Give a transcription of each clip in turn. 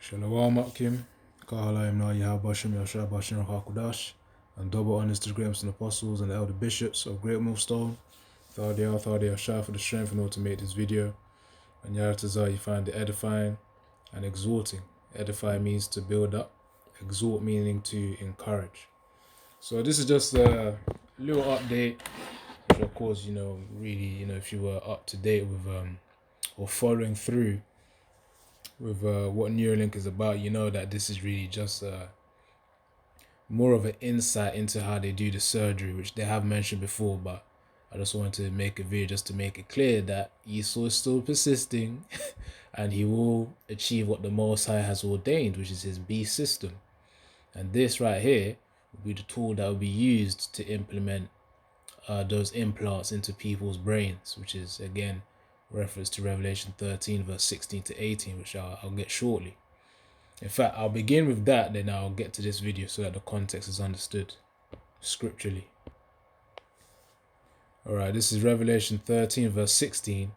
Shalom Akim, Kahalayim Na Yahabashim Yashar Bashim Hakudash, and double honors to the great and apostles and the elder bishops of Great Millstone. Thadia Shah for the strength in order to make this video. And Yaratazar, you find it edifying and exhorting. Edify means to build up, exhort meaning to encourage. So this is just a little update, which of course, really, if you were up to date with or following through with what Neuralink is about, you know that this is really just more of an insight into how they do the surgery, which they have mentioned before, but I just wanted to make a video just to make it clear that Esau is still persisting and he will achieve what the Most High has ordained, which is his beast system. And this right here will be the tool that will be used to implement those implants into people's brains, which is, again, reference to Revelation 13, verse 16 to 18, which I'll get shortly. In fact, I'll begin with that, then I'll get to this video so that the context is understood scripturally. Alright, this is Revelation 13, verse 16.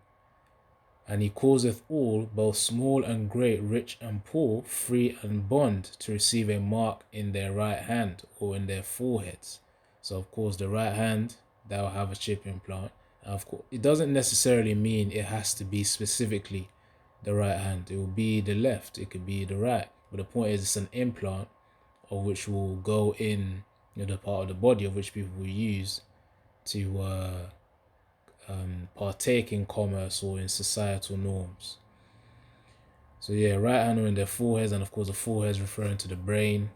And he causeth all, both small and great, rich and poor, free and bond, to receive a mark in their right hand or in their foreheads. So, of course, the right hand, that will have a chip implant. And of course, it doesn't necessarily mean it has to be specifically the right hand. It will be the left. It could be the right. But the point is, it's an implant of which will go in the part of the body of which people will use to partake in commerce or in societal norms. So yeah, right hand or in their foreheads, and of course the forehead is referring to the brain.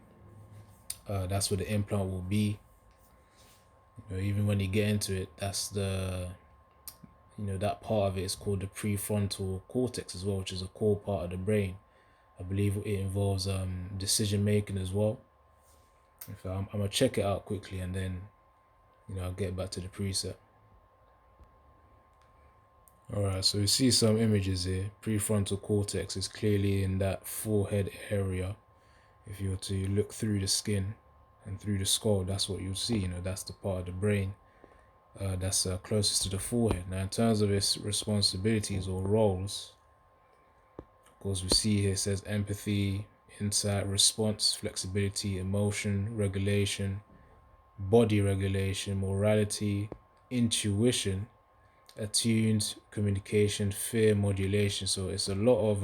That's where the implant will be. Even when you get into it, that's the that part of it is called the prefrontal cortex as well, which is a core part of the brain. I believe it involves decision making as well. In fact, I'm gonna check it out quickly and then I'll get back to the precept. Alright, so you see some images here. Prefrontal cortex is clearly in that forehead area. If you were to look through the skin and through the skull, that's what you'll see. That's the part of the brain that's closest to the forehead. Now, in terms of its responsibilities or roles, of course, we see here it says empathy, insight, response, flexibility, emotion, regulation, body regulation, morality, intuition, attuned communication, fear modulation. So it's a lot of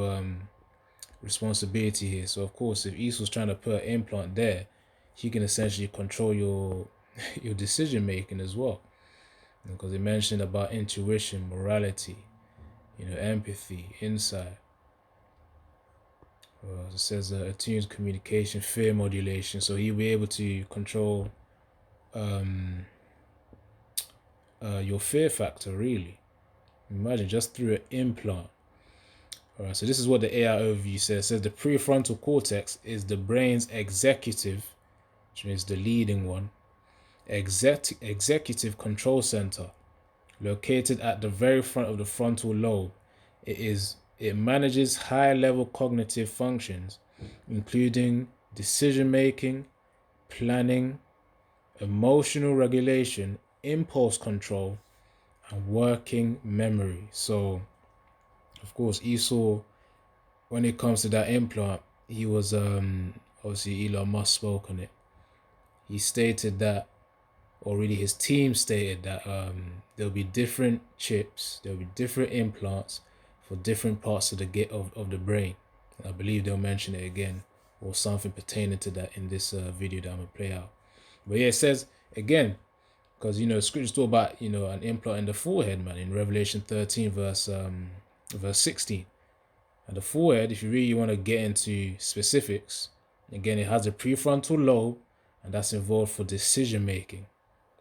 responsibility here. So of course, if Esau's trying to put an implant there, he can essentially control your decision making as well, because it mentioned about intuition, morality, empathy, insight. It says attuned communication, fear modulation. So he'll be able to control your fear factor, really. Imagine just through an implant. Alright, so this is what the AI overview says. It says the prefrontal cortex is the brain's executive, which means the leading one, executive control center, located at the very front of the frontal lobe. It manages high-level cognitive functions, including decision making, planning, emotional regulation, impulse control, and working memory. So, of course, Esau, when it comes to that implant, he was obviously Elon Musk spoke on it. He stated that, or really his team stated that there'll be different chips, there'll be different implants for different parts of the brain. And I believe they'll mention it again or something pertaining to that in this video that I'm gonna play out. But yeah, it says again, because scriptures talk about an implant in the forehead, man, in Revelation 13 verse 16. And the forehead, if you really want to get into specifics, again, it has a prefrontal lobe, and that's involved for decision making.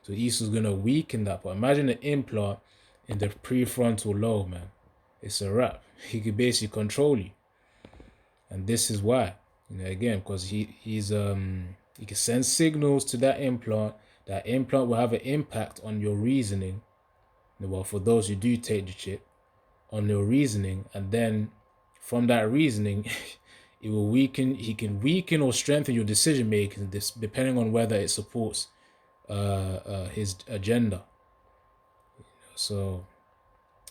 So Esau's gonna weaken that part. Imagine an implant in the prefrontal lobe, man. It's a wrap. He could basically control you, and this is why. Again, because he can send signals to that implant. That implant will have an impact on your reasoning. Well, for those who do take the chip, on your reasoning, and then from that reasoning, it will weaken. He can weaken or strengthen your decision making, depending on whether it supports his agenda. So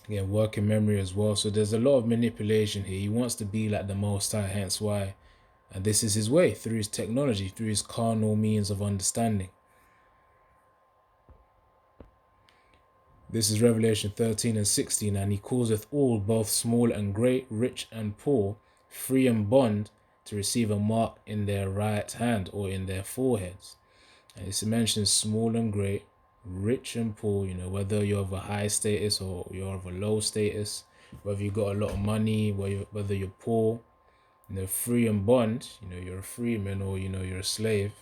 again, working memory as well. So there's a lot of manipulation here. He wants to be like the Most High, hence why And this is his way, through his technology, through his carnal means of understanding. This is Revelation 13 and 16. And he causeth all, both small and great, rich and poor, free and bond, to receive a mark in their right hand or in their foreheads. And it mentions small and great, rich and poor, whether you're of a high status or you're of a low status, whether you got a lot of money, whether you're poor, free and bond, you're a freeman or, you're a slave.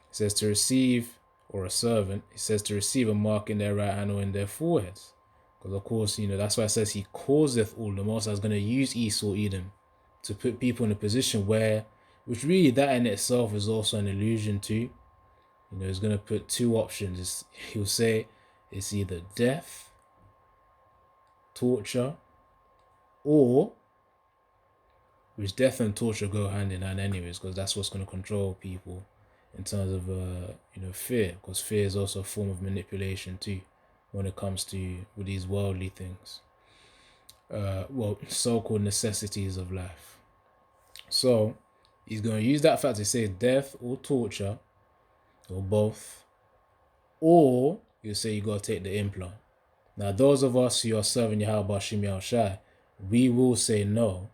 It says to receive, or a servant, it says to receive a mark in their right hand or in their foreheads. Because of course, that's why it says he causeth all. The Most High is going to use Esau, Edom, to put people in a position where, which really that in itself is also an allusion to, he's going to put two options. He'll say it's either death, torture, or, which death and torture go hand in hand anyways, because that's what's going to control people in terms of fear, because fear is also a form of manipulation too when it comes to with these worldly things, so-called necessities of life. So he's going to use that fact to say death or torture or both, or you say you got to take the implant. Now those of us who are serving Yahweh Shem Yahushai, we will say no.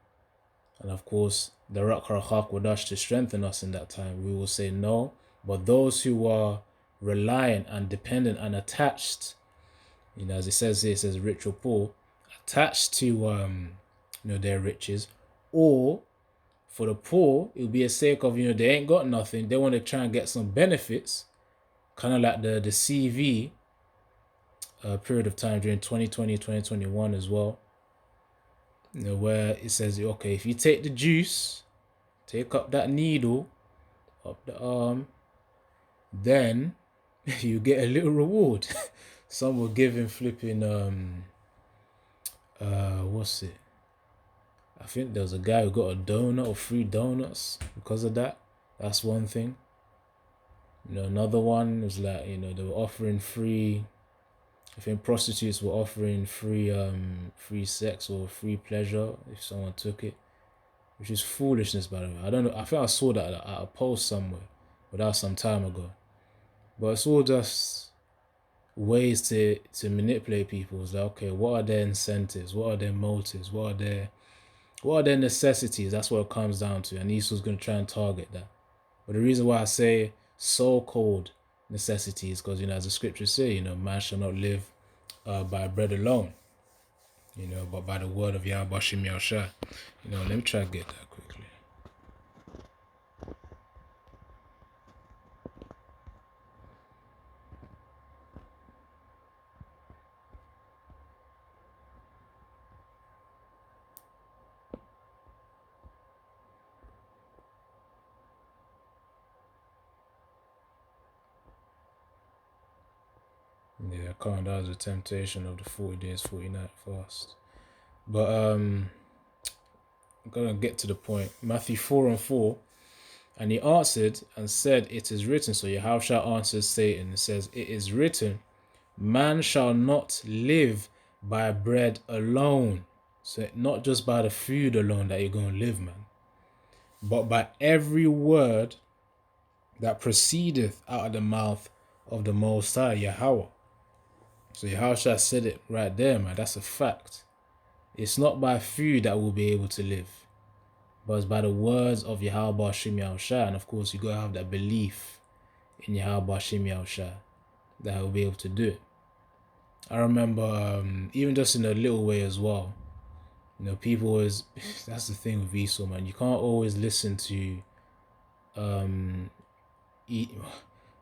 And of course, the Rak will dash to strengthen us in that time. We will say no. But those who are reliant and dependent and attached, as it says here, it says rich or poor, attached to their riches, or for the poor, it'll be a sake of, they ain't got nothing. They want to try and get some benefits, kind of like the CV period of time during 2020, 2021 as well. Where it says, okay, if you take the juice, take up that needle, up the arm, then you get a little reward. Some were giving flipping, what's it? I think there was a guy who got a donut or free donuts because of that. That's one thing. Another one was like, they were offering free, I think prostitutes were offering free sex or free pleasure if someone took it, which is foolishness, by the way. I don't know. I think I saw that at a post somewhere, but that was some time ago. But it's all just ways to manipulate people. It's like, okay, what are their incentives? What are their motives? What are their necessities? That's what it comes down to. And Esau's going to try and target that. But the reason why I say so-called necessities, because as the scriptures say, man shall not live by bread alone, but by the word of Yahweh Shem Yahushai. Let me try to get that quickly. Yeah, I can't. That was the temptation of the 40 days, 40 night fast. But I'm gonna get to the point. Matthew 4:4, and he answered and said, "It is written." So Yahushua answers Satan and says, "It is written, man shall not live by bread alone." So not just by the food alone that you're gonna live, man, but by every word that proceedeth out of the mouth of the Most High, Yahweh. So Yahushua said it right there, man. That's a fact. It's not by food that we'll be able to live, but it's by the words of Yahweh Shem Yahushai. And of course, you gotta have that belief in Yahweh Shem Yahushai that will be able to do it. I remember, even just in a little way as well, people always, that's the thing with Esau, man. You can't always listen to,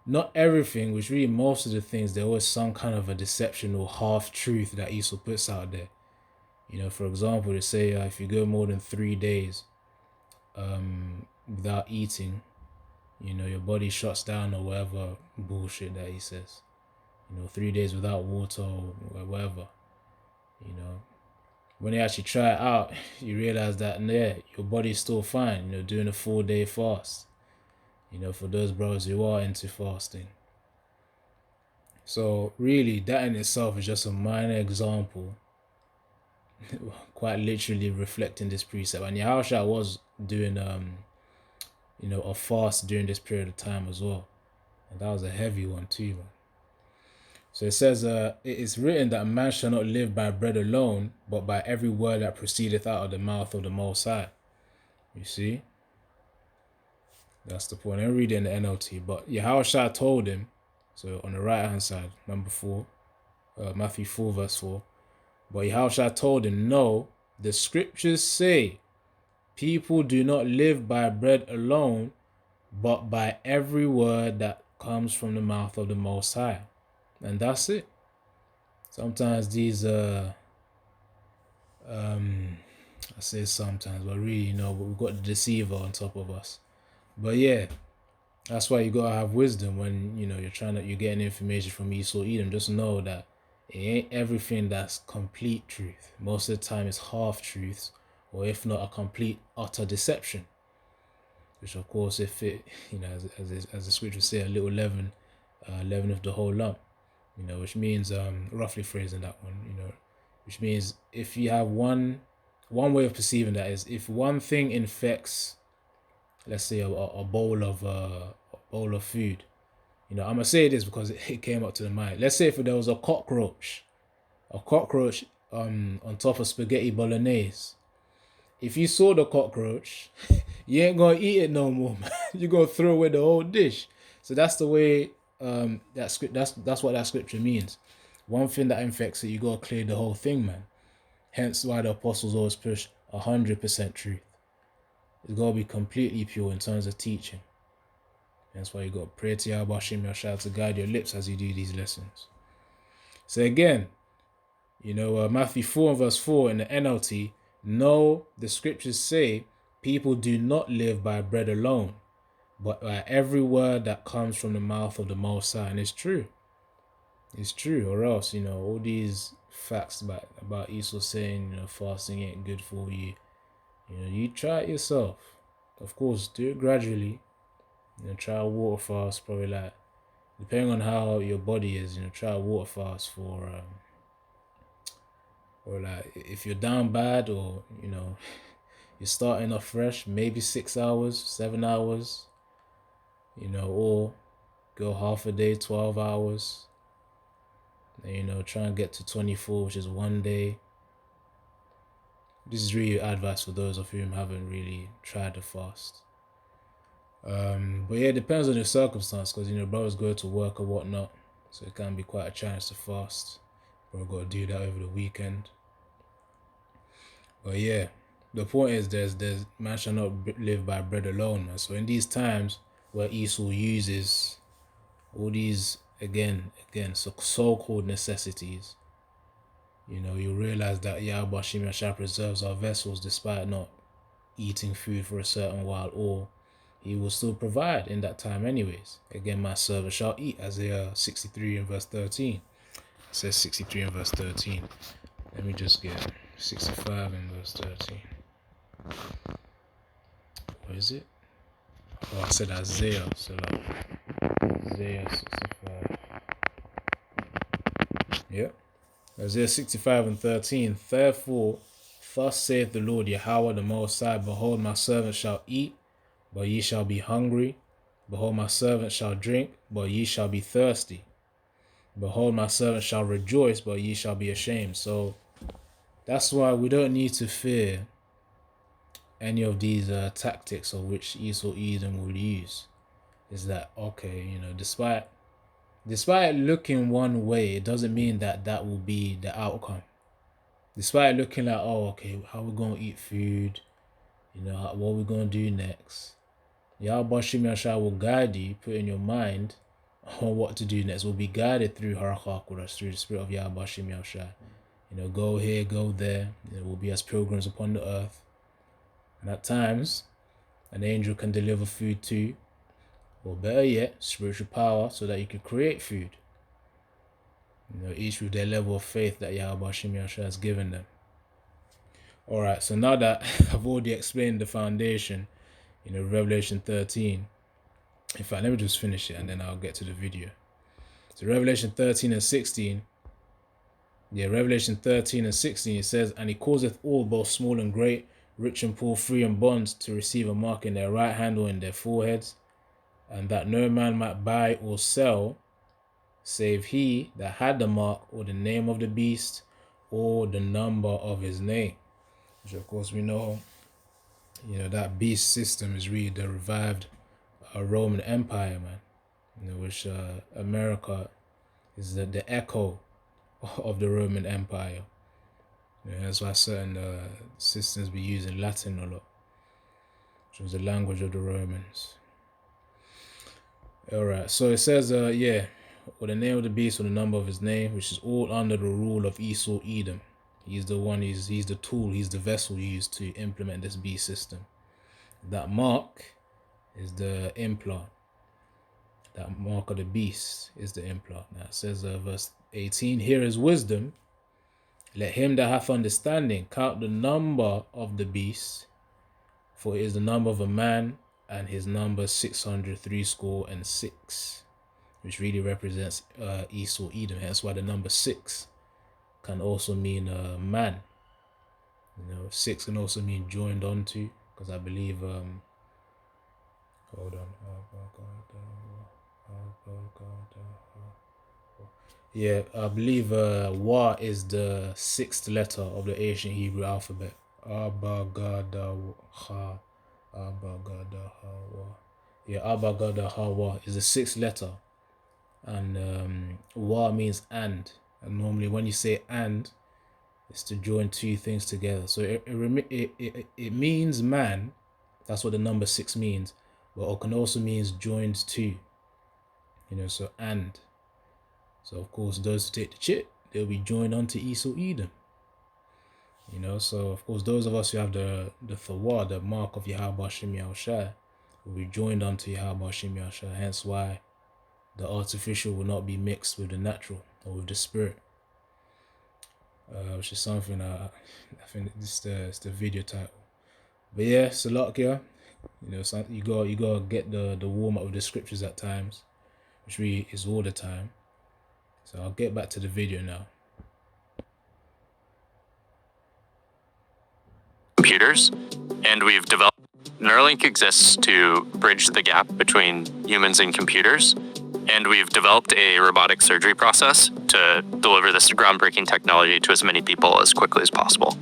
not everything, which really most of the things, there was some kind of a deception or half-truth that Esau puts out there. For example, they say if you go more than 3 days without eating, your body shuts down or whatever bullshit that he says. 3 days without water or whatever. When you actually try it out, you realize that, yeah, your body's still fine, doing a 4-day fast. For those brothers who are into fasting. So really, that in itself is just a minor example, quite literally reflecting this precept. And Yahushua was doing a fast during this period of time as well. And that was a heavy one too, man. So it says, it is written that a man shall not live by bread alone, but by every word that proceedeth out of the mouth of the Most High. You see? That's the point. I read it in the NLT. But Yahushua told him, so on the right hand side, number 4, Matthew 4, verse 4. But Yahushua told him, no, the scriptures say, people do not live by bread alone, but by every word that comes from the mouth of the Most High. And that's it. Sometimes these I say sometimes, but really, we've got the deceiver on top of us. But yeah, that's why you gotta have wisdom when you're getting information from Esau Edom. Just know that it ain't everything that's complete truth. Most of the time it's half truths, or if not a complete utter deception. Which of course, if it as the scriptures say, a little leaven, leaveneth the whole lump. Which means roughly phrasing that one, which means if you have one way of perceiving that is, if one thing infects, let's say a bowl of food, I'm gonna say this because it came up to the mind. Let's say if there was a cockroach on top of spaghetti bolognese. If you saw the cockroach, you ain't gonna eat it no more, man. You're gonna throw away the whole dish. So that's the way that's what that scripture means. One thing that infects it, you gotta clear the whole thing, man. Hence why the apostles always push 100% truth. It's gotta be completely pure in terms of teaching. That's why you gotta pray to Yahweh Shem Yahshua to guide your lips as you do these lessons. So again, Matthew 4 and verse 4 in the NLT, no, the scriptures say people do not live by bread alone, but by every word that comes from the mouth of the Most High. And it's true. It's true. Or else, all these facts about Esau saying, fasting ain't good for you. You try it yourself. Of course, do it gradually. Try a water fast, probably like, depending on how your body is, try a water fast for, or like if you're down bad, or, you're starting off fresh, maybe 6 hours, 7 hours, or go half a day, 12 hours. And, try and get to 24, which is 1 day. This is really advice for those of whom haven't really tried to fast. But yeah, it depends on your circumstance, because, brothers go to work or whatnot. So it can be quite a challenge to fast. Bro, got to do that over the weekend. But yeah, the point is, there's man shall not live by bread alone, man. So in these times where Esau uses all these so-called necessities, you realize that Yahweh Shem Yahshua preserves our vessels despite not eating food for a certain while, or he will still provide in that time anyways. Again, my servant shall eat, Isaiah 63 and verse 13. It says 63 and verse 13. Let me just get 65 and verse 13. What is it? Oh, I said Isaiah. So like Isaiah 65. Yep. Isaiah 65 and 13. Therefore, thus saith the Lord Yahweh the Most High, behold, my servant shall eat, but ye shall be hungry. Behold, my servant shall drink, but ye shall be thirsty. Behold, my servant shall rejoice, but ye shall be ashamed. So that's why we don't need to fear any of these tactics of which Esau Edom will use. Is that okay? Despite it looking one way, it doesn't mean that will be the outcome. Despite looking like, oh, okay, how we gonna eat food? What we gonna do next? Yahweh Shem Yahshua will guide you, put in your mind on what to do next. We'll be guided through Harakha, through the spirit of Yahweh Shem Yahshua. Go here, go there. We'll be as pilgrims upon the earth. And at times, an angel can deliver food to you, or better yet, spiritual power, so that you can create food. Each with their level of faith that Yahweh Shem Yahshua has given them. Alright, so now that I've already explained the foundation, Revelation 13. In fact, let me just finish it and then I'll get to the video. So Revelation 13 and 16. Yeah, Revelation 13 and 16, it says, and he causeth all, both small and great, rich and poor, free and bond, to receive a mark in their right hand or in their foreheads, and that no man might buy or sell save he that had the mark or the name of the beast or the number of his name. Which of course we know, that beast system is really the revived Roman Empire, man. Which America is the echo of the Roman Empire. That's why certain systems be using Latin a lot, which was the language of the Romans. All right, so it says, or the name of the beast or the number of his name, which is all under the rule of Esau Edom. He's the one, he's the tool, he's the vessel used to implement this beast system. That mark is the implant. That mark of the beast is the implant. Now it says, verse 18, here is wisdom. Let him that hath understanding count the number of the beast, for it is the number of a man, and his number 666, which really represents Esau Edom. That's why the number 6 can also mean man. 6 can also mean joined onto, because I believe hold on. Yeah, I believe Wa is the 6th letter of the ancient Hebrew alphabet. Abagadaha. Yeah, Abagadaha is the 6th letter. And Wa means and. And normally when you say and, it's to join two things together. So it means man. That's what the number 6 means. But it can also mean joined to. So and. So of course those who take the chip, they'll be joined onto Esau Edom. So of course those of us who have the Thawar, the mark of Yahweh Shem Yahushai, will be joined onto Yahweh Shem Yahushai. Hence why the artificial will not be mixed with the natural or with the spirit. Which is something I think this is the video title. But yeah, Salakia, you gotta get the warm up of the scriptures at times, which really is all the time. So I'll get back to the video now. Computers, and we've developed Neuralink exists to bridge the gap between humans and computers, and we've developed a robotic surgery process to deliver this groundbreaking technology to as many people as quickly as possible.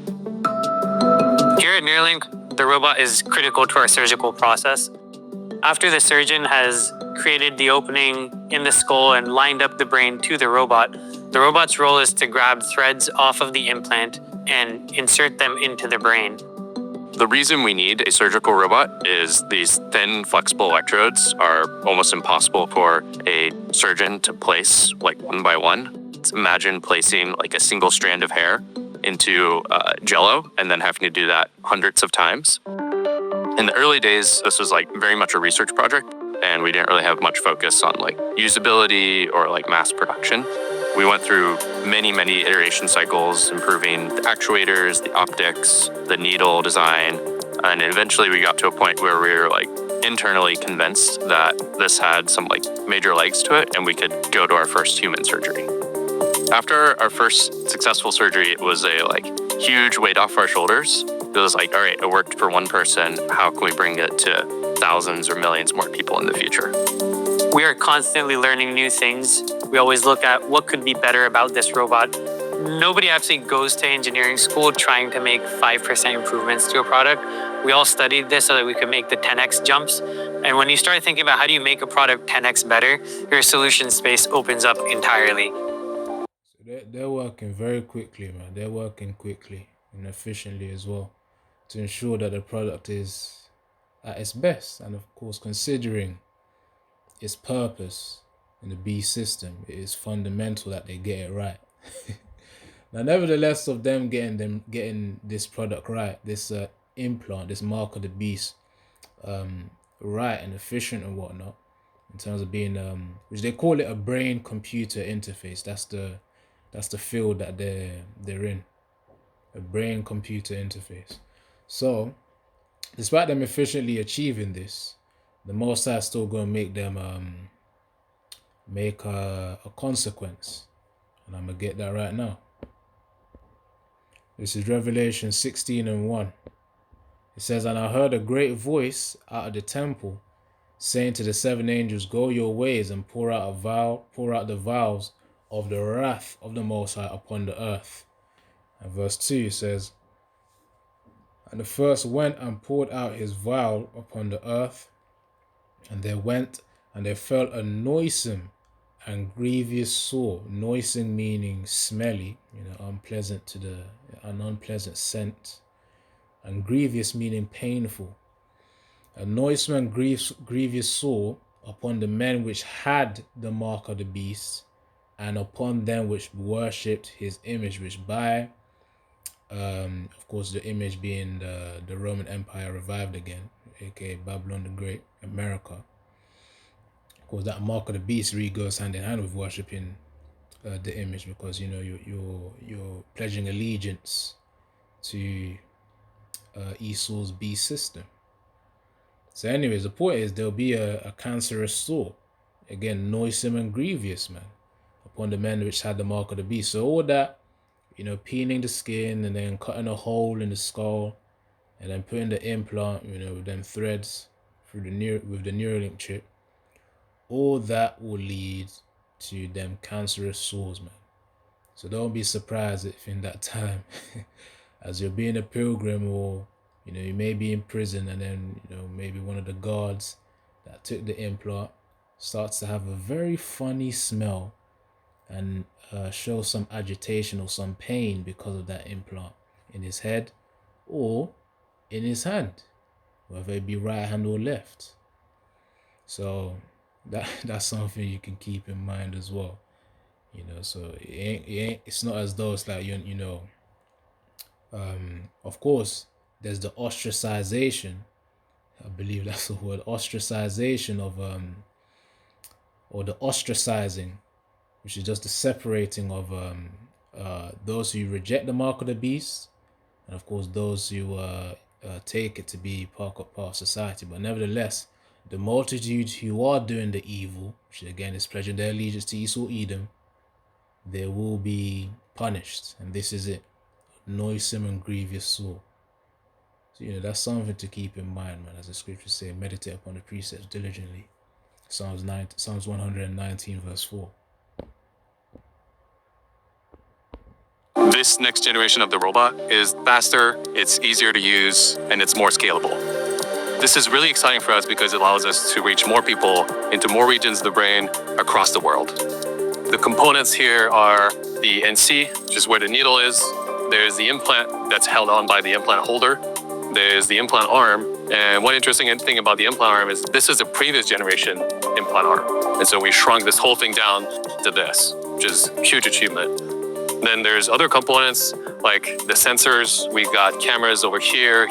Here at Neuralink, the robot is critical to our surgical process. After the surgeon has created the opening in the skull and lined up the brain to the robot's role is to grab threads off of the implant and insert them into the brain. The reason we need a surgical robot is these thin, flexible electrodes are almost impossible for a surgeon to place one by one. Imagine placing a single strand of hair into Jello and then having to do that hundreds of times. In the early days, this was very much a research project, and we didn't really have much focus on usability or mass production. We went through many iteration cycles, improving the actuators, the optics, the needle design, and eventually we got to a point where we were internally convinced that this had some major legs to it, and we could go to our first human surgery. After our first successful surgery, it was a huge weight off our shoulders. It was all right, it worked for one person. How can we bring it to thousands or millions more people in the future? We are constantly learning new things. We always look at what could be better about this robot. Nobody actually goes to engineering school trying to make 5% improvements to a product. We all studied this so that we could make the 10x jumps. And when you start thinking about how do you make a product 10x better, your solution space opens up entirely. So they're working very quickly, man. They're working quickly and efficiently as well to ensure that the product is at its best. And of course, considering its purpose in the B system, it is fundamental that they get it right. Now, nevertheless, of them getting this product right, this implant, this mark of the beast, right and efficient and whatnot, in terms of being which they call it a brain-computer interface. That's the field that they're in, a brain-computer interface. So, despite them efficiently achieving this, the Most High is still going to make them make a consequence, and I'm gonna get that right now. This is Revelation 16:1. It says, and I heard a great voice out of the temple saying to the seven angels, go your ways and pour out the vials of the wrath of the Most High upon the earth. And verse 2 says, and the first went and poured out his vial upon the earth, and there went and there fell a noisome and grievous sore. Noisome meaning smelly, unpleasant an unpleasant scent, and grievous meaning painful. A noisome and grievous sore upon the men which had the mark of the beast, and upon them which worshipped his image, which by, of course, the image being the Roman Empire revived again, aka Babylon the Great, America. Of course, that mark of the beast really goes hand in hand with worshipping the image, because you're pledging allegiance to Esau's beast system. So anyways, the point is there'll be a cancerous sore, again, noisome and grievous, man, upon the men which had the mark of the beast. So all that, peeling the skin and then cutting a hole in the skull and then putting the implant, with them threads with the Neuralink chip, all that will lead to them cancerous sores, man. So don't be surprised if in that time, as you're being a pilgrim, or you may be in prison, and then maybe one of the guards that took the implant starts to have a very funny smell and show some agitation or some pain because of that implant in his head or in his hand, whether it be right hand or left. So that's something you can keep in mind as well. So it's not as though it's like of course there's the ostracization, I believe that's the word, ostracization of or the ostracizing, which is just the separating of those who reject the mark of the beast, and of course those who take it to be part of society. But nevertheless, the multitude who are doing the evil, which again is pledging their allegiance to Esau Edom, they will be punished. And this is it, noisome and grievous sore. So that's something to keep in mind, man. As the scriptures say, meditate upon the precepts diligently. Psalms 119 verse 4. This next generation of the robot is faster, it's easier to use, and it's more scalable. This is really exciting for us because it allows us to reach more people into more regions of the brain across the world. The components here are the NC, which is where the needle is. There's the implant that's held on by the implant holder. There's the implant arm. And one interesting thing about the implant arm is this is a previous generation implant arm. And so we shrunk this whole thing down to this, which is a huge achievement. Then there's other components like the sensors. We've got cameras over here.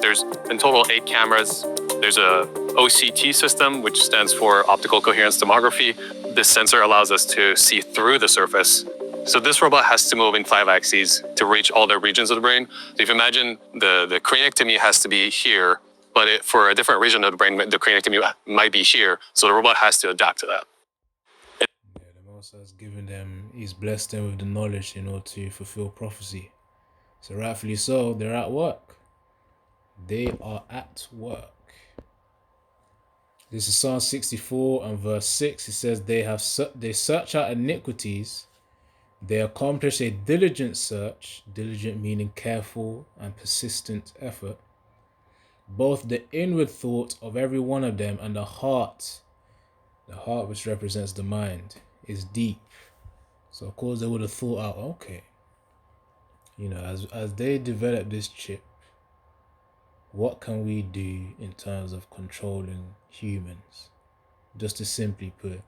There's in total 8 cameras. There's a OCT system, which stands for optical coherence tomography. This sensor allows us to see through the surface. So this robot has to move in 5 axes to reach all the regions of the brain. So if you imagine the craniectomy has to be here, but for a different region of the brain, the craniectomy might be here. So the robot has to adapt to that. The Most High has given them, he's blessed them with the knowledge, to fulfill prophecy. So rightfully so, they're at work. They are at work. This is Psalm 64 and verse 6. It says, they search out iniquities. They accomplish a diligent search, diligent meaning careful and persistent effort. Both the inward thoughts of every one of them and the heart which represents the mind, is deep. So of course they would have thought out, okay, as they develop this chip, what can we do in terms of controlling humans? Just to simply put,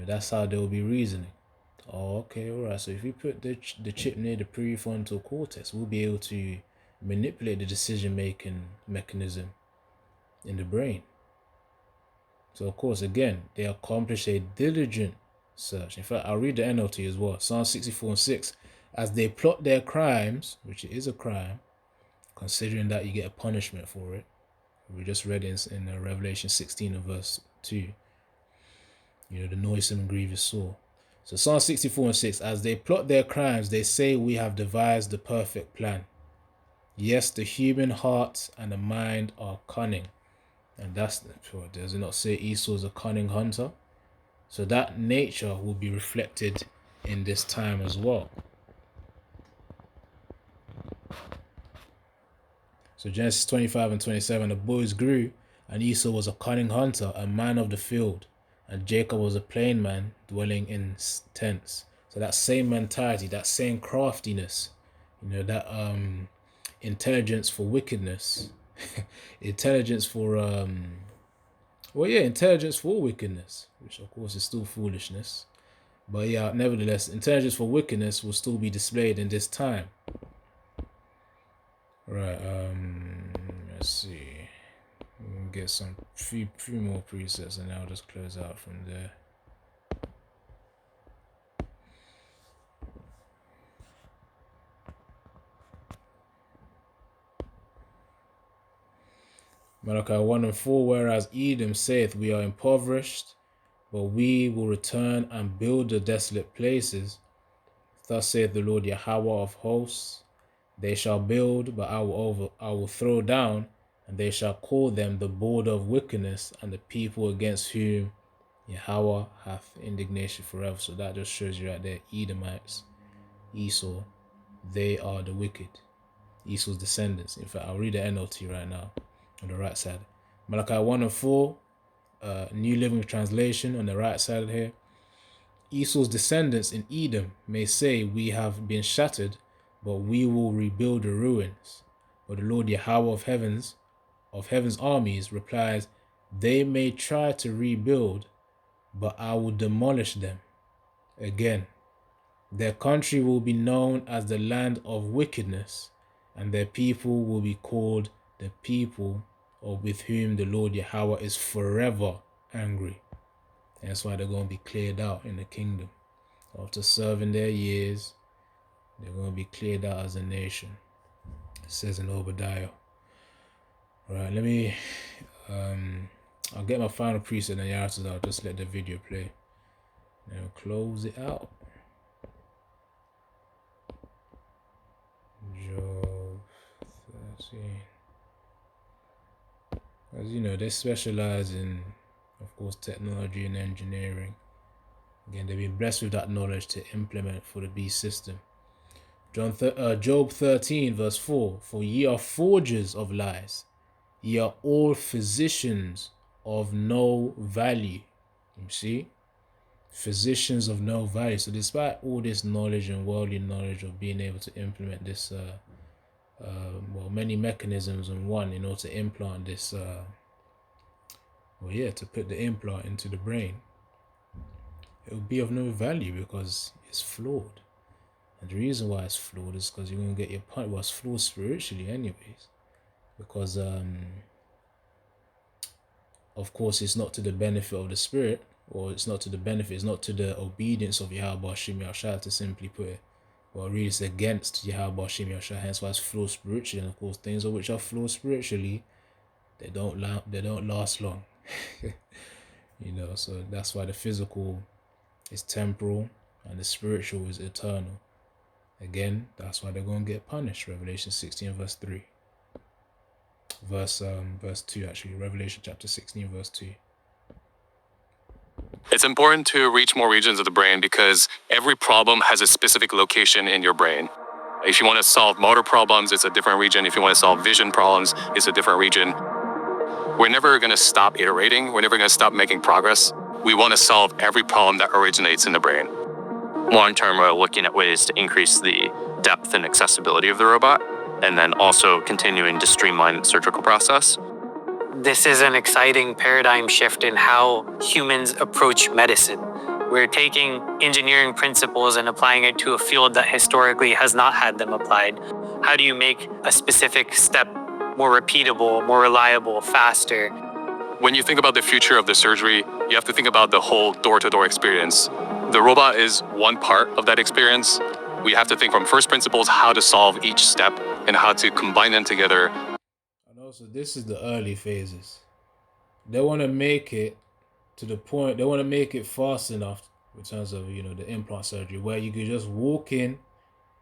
that's how they'll be reasoning. Oh, okay, all right. So if we put the chip near the prefrontal cortex, we'll be able to manipulate the decision-making mechanism in the brain. So of course, again, they accomplish a diligent search. In fact, I'll read the NLT as well. Psalm 64 and 6. As they plot their crimes, which is a crime, considering that you get a punishment for it. We just read in Revelation 16 and verse 2. The noisome and grievous sore. So Psalm 64 and 6, as they plot their crimes, they say we have devised the perfect plan. Yes, the human heart and the mind are cunning. And does it not say Esau is a cunning hunter? So that nature will be reflected in this time as well. So Genesis 25 and 27, the boys grew, and Esau was a cunning hunter, a man of the field, and Jacob was a plain man, dwelling in tents. So that same mentality, that same craftiness, that intelligence for wickedness, intelligence for intelligence for wickedness, which of course is still foolishness. But yeah, nevertheless, intelligence for wickedness will still be displayed in this time. Right, let's see. We'll get some few more presets and I'll just close out from there. Malachi 1 and 4, whereas Edom saith, we are impoverished, but we will return and build the desolate places. Thus saith the Lord Yahweh of hosts, they shall build, but I will throw down, and they shall call them the border of wickedness, and the people against whom Yahweh hath indignation forever. So that just shows you right there, Edomites, Esau, they are the wicked. Esau's descendants. In fact, I'll read the NLT right now on the right side. Malachi 1 and 4, New Living Translation on the right side here. Esau's descendants in Edom may say, we have been shattered, but we will rebuild the ruins. But the Lord Yahweh of heaven's armies replies, they may try to rebuild, but I will demolish them. Again, their country will be known as the land of wickedness, and their people will be called the people with whom the Lord Yahweh is forever angry. And that's why they're going to be cleared out in the kingdom. After serving their years, they're going to be cleared out as a nation. It says in Obadiah. Alright, let me I'll get my final preset and after I'll just let the video play. And I'll close it out. Job 13. As you know, they specialize in, of course, technology and engineering. Again, they've been blessed with that knowledge to implement for the beast system. Job 13 verse 4, for ye are forgers of lies, ye are all physicians of no value. You see? Physicians of no value. So despite all this knowledge and worldly knowledge of being able to implement this, many mechanisms in one in order to implant this, to put the implant into the brain, it will be of no value because it's flawed. And the reason why it's flawed is because you're going to get your point. Well, it's flawed spiritually anyways. Because, of course, it's not to the benefit of the spirit, or it's not to the benefit, it's not to the obedience of Yahweh Hashem Yahshua, to simply put it. Well, really it's against Yahweh Hashem Yahshua, hence why it's flawed spiritually. And of course, things which are flawed spiritually, they don't last long. So that's why the physical is temporal and the spiritual is eternal. Again, that's why they're going to get punished. Revelation 16 verse 3. Verse 2 actually. Revelation chapter 16 verse 2. It's important to reach more regions of the brain because every problem has a specific location in your brain. If you want to solve motor problems, it's a different region. If you want to solve vision problems, it's a different region. We're never going to stop iterating. We're never going to stop making progress. We want to solve every problem that originates in the brain. Long term, we're looking at ways to increase the depth and accessibility of the robot, and then also continuing to streamline the surgical process. This is an exciting paradigm shift in how humans approach medicine. We're taking engineering principles and applying it to a field that historically has not had them applied. How do you make a specific step more repeatable, more reliable, faster? When you think about the future of the surgery, you have to think about the whole door-to-door experience. The robot is one part of that experience. We have to think from first principles how to solve each step and how to combine them together. And also, this is the early phases. They want to make it to the point, they want to make it fast enough in terms of, the implant surgery, where you could just walking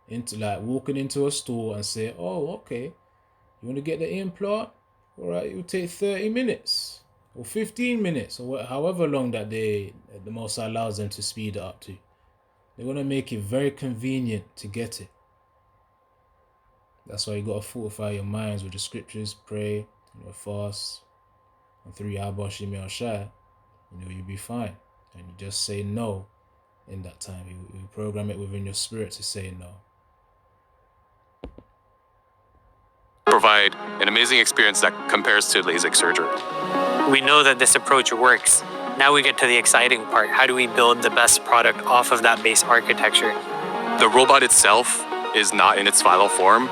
into a store and say, oh, okay, You want to get the implant? All right, it will take 30 minutes or 15 minutes or however long that the Most High allows them to speed it up to. They want to make it very convenient to get it. That's why you got to fortify your minds with the scriptures, pray, fast, and through Yahweh Shemi Shai, you'll be fine. And you just say no in that time. You program it within your spirit to say no. Provide an amazing experience that compares to LASIK surgery. We know that this approach works. Now we get to the exciting part. How do we build the best product off of that base architecture? The robot itself is not in its final form.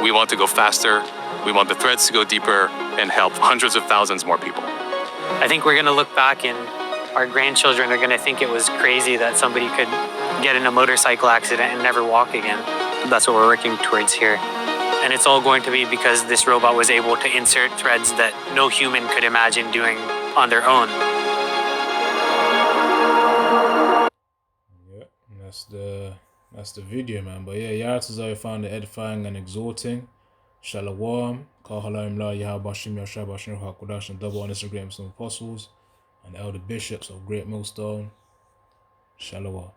We want to go faster. We want the threads to go deeper and help hundreds of thousands more people. I think we're going to look back and our grandchildren are going to think it was crazy that somebody could get in a motorcycle accident and never walk again. That's what we're working towards here. And it's all going to be because this robot was able to insert threads that no human could imagine doing on their own. Yeah, that's the video, man. But yeah, Yaratazar found it edifying and exhorting. Shalom, Kahalayim La Yahabashim Yashab Bashim Hakudash, and double on Instagram some apostles and elder bishops of Great Millstone. Shalom.